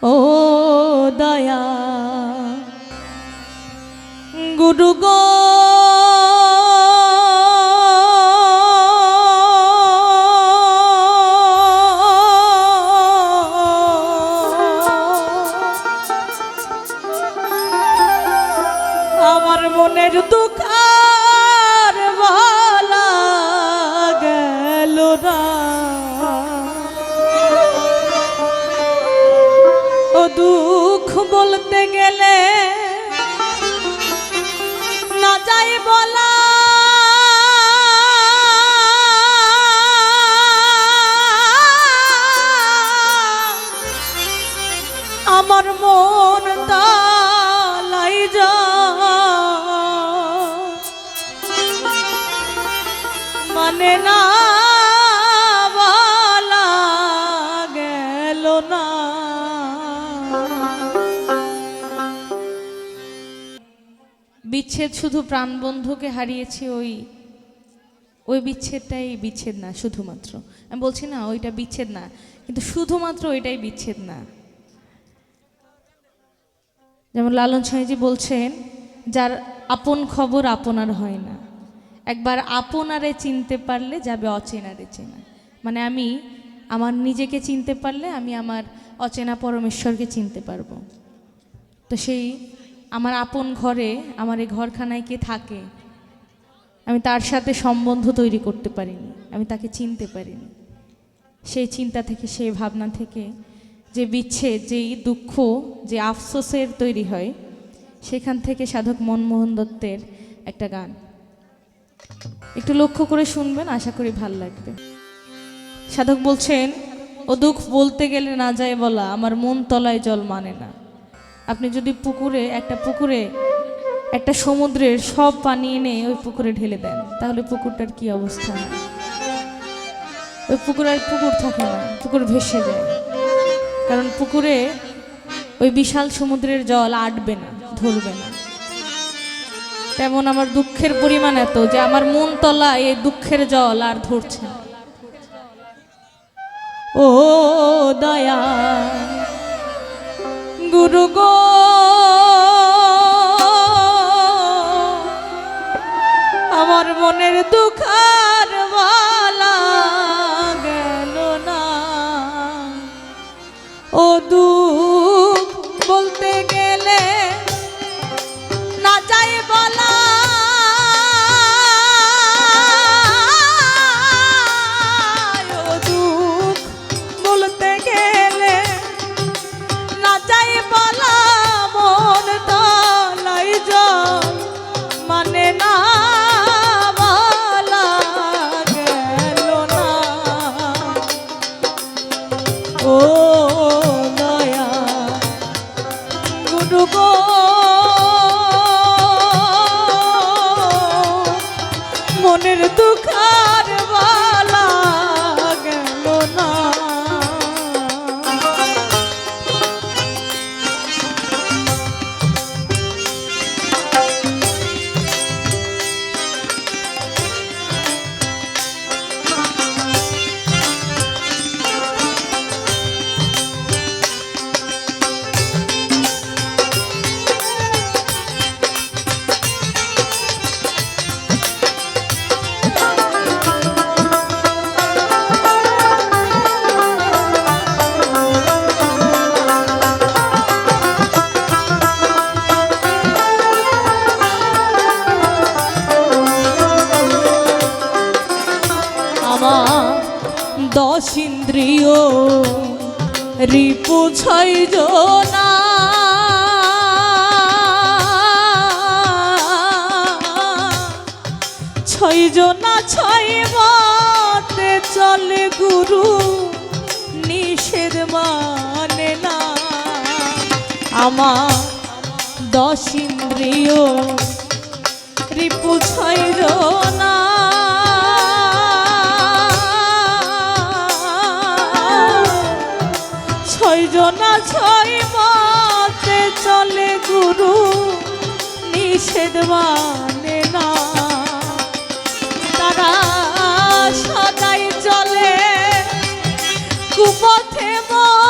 ও দয়া গুরু গো আমার মনের দুঃখ আর ভালা গেল না ও দুঃখ বলতে গেলে না যাই বলা আমার মন তালাই যা মানে না বলা গেল না বিচ্ছেদ শুধু প্রাণবন্ধুকে হারিয়েছি ওই বিচ্ছেদটাই বিচ্ছেদ না শুধুমাত্র আমি বলছি না ওইটা বিচ্ছেদ না কিন্তু শুধুমাত্র ওইটাই বিচ্ছেদ না যেমন লালন সাঁইজি বলছেন যার আপন খবর আপনার হয় না একবার আপনারে চিনতে পারলে যাবে অচেনারে চেনা মানে আমি আমার নিজেকে চিনতে পারলে আমি আমার অচেনা পরমেশ্বরকে চিনতে পারবো তো সেই আমার আপন ঘরে আমার এই ঘরখানায় কে থাকে আমি তার সাথে সম্বন্ধ তৈরি করতে পারিনি আমি তাকে চিনতে পারিনি সেই চিন্তা থেকে সেই ভাবনা থেকে যে বিচ্ছেদ যেই দুঃখ যে আফসোসের তৈরি হয় সেখান থেকে সাধক মনমোহন দত্তের একটা গান একটু লক্ষ্য করে শুনবেন আশা করি ভাল লাগবে সাধক বলছেন ও দুঃখ বলতে গেলে না যায় বলা আমার মন তলায় জল মানে না আপনি যদি পুকুরে একটা সমুদ্রের সব পানি এনে ওই পুকুরে ঢেলে দেন তাহলে পুকুরটার কি অবস্থা হয় ওই পুকুর আর পুকুর থাকে না পুকুর ভেসে যায় কারণ পুকুরে ওই বিশাল সমুদ্রের জল আটবে না ধরবে না তেমন আমার দুঃখের পরিমাণ এত যে আমার মন তলা এই দুঃখের জল আর ধরছে না ও দয়া গুরু গো আমার মনের দুঃখ আর ভালা গেল না ও দুঃখ বলতে গেলে না যাই বলা ও দুঃখ বলতে গেলে না যাই বলা মন তলাই জল মানে না বলা গেল না ও দয়া গুরু গো মনের দুঃখ আর ভালা গেল না দশ ইন্দ্রিয় রিপু ছয় জনা ছয় জনা ছয় মতে চলে গুরু নিষেধ মানে না আমার দশ ইন্দ্রিয় রিপু ছয় জনা ছয়জনা ছয় মতে চলে গুরু নিষেধ মানে না তারা সদাই চলে কুপথে মন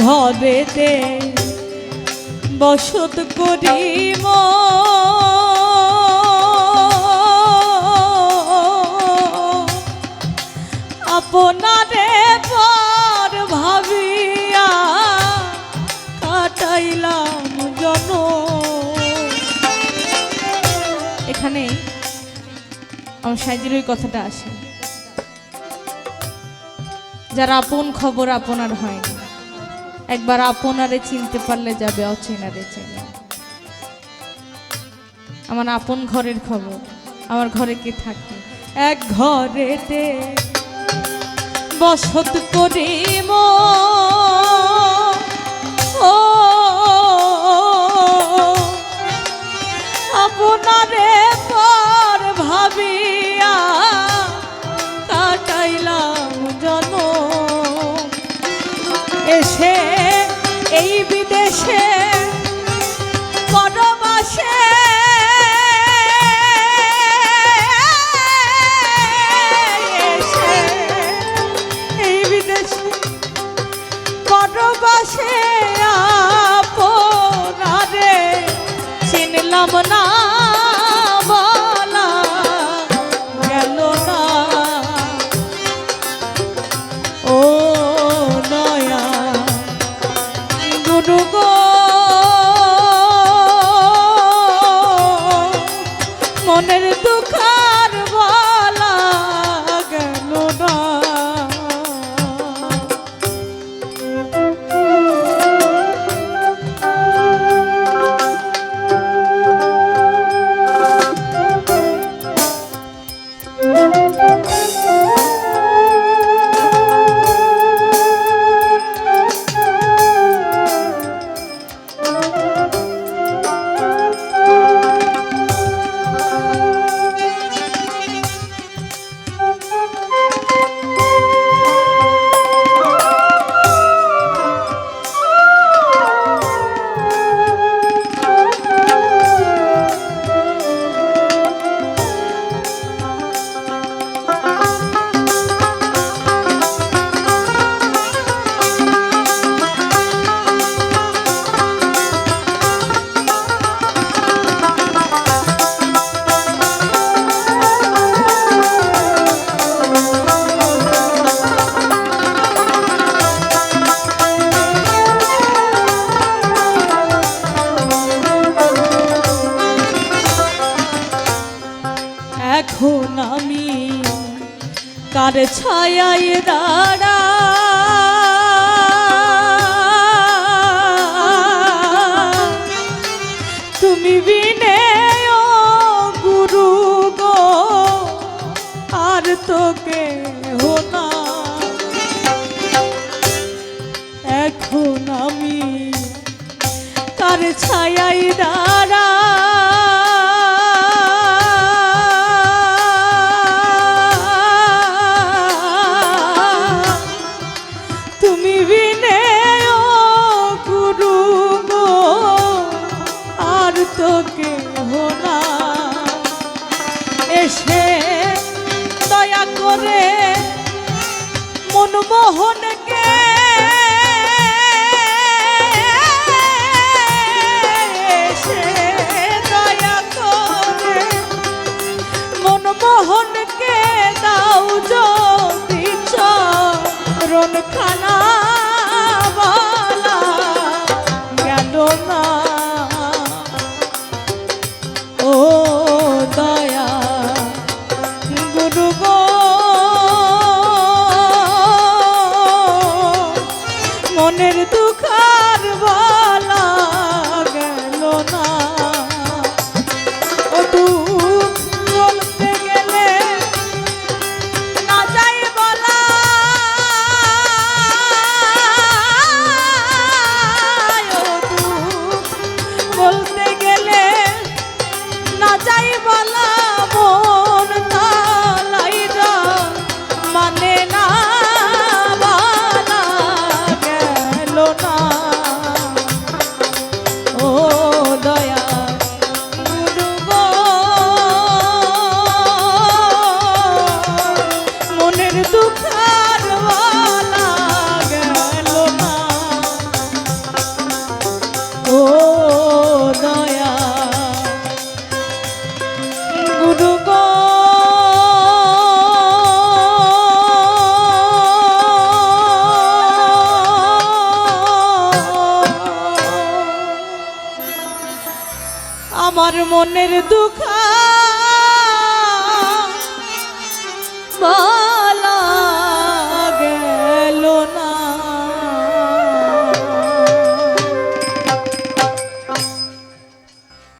ঘরেতে বসত করিম আপনারে পর ভাবিয়া কাটাইলাম জন। এখানে আমার সাইজির ওই কথাটা আসে, যারা আপন খবর আপনার হয় না, একবার আপনারে চিনতে পারলে যাবে অচেনারে চেনা। আমার আপন ঘরের খবর, আমার ঘরে কে থাকে, এক ঘরেতে বসত করিম ও আপনারে পর ভাবিয়া কাটাইলাম জন। এসে এই বিদেশে পরবাসে এই বিদেশে পরবাসে আপনারে চিনলাম না, বলা গেল না। ও নয়া গুরু গো, মনের দুঃখার বলা গেল না। এখন আমি কার ছায়ায় দাঁড়া, তুমি বিনে ও গুরু গো আর তোকে হোনা। এখন আমি কার ছায়ায় দাঁড়া, তোকে হোনা। এসে দয়া করে মনমোহনকে এসে দয়া করে মনমোহনকে দাও যদি চরণ খানা, বলা গেল না। ও দয়া গুরু গো, মনের দুঃখার বলা গেল না। ও দুঃখ বলতে গেলে না যাই বলা, আমার মনের দুঃখ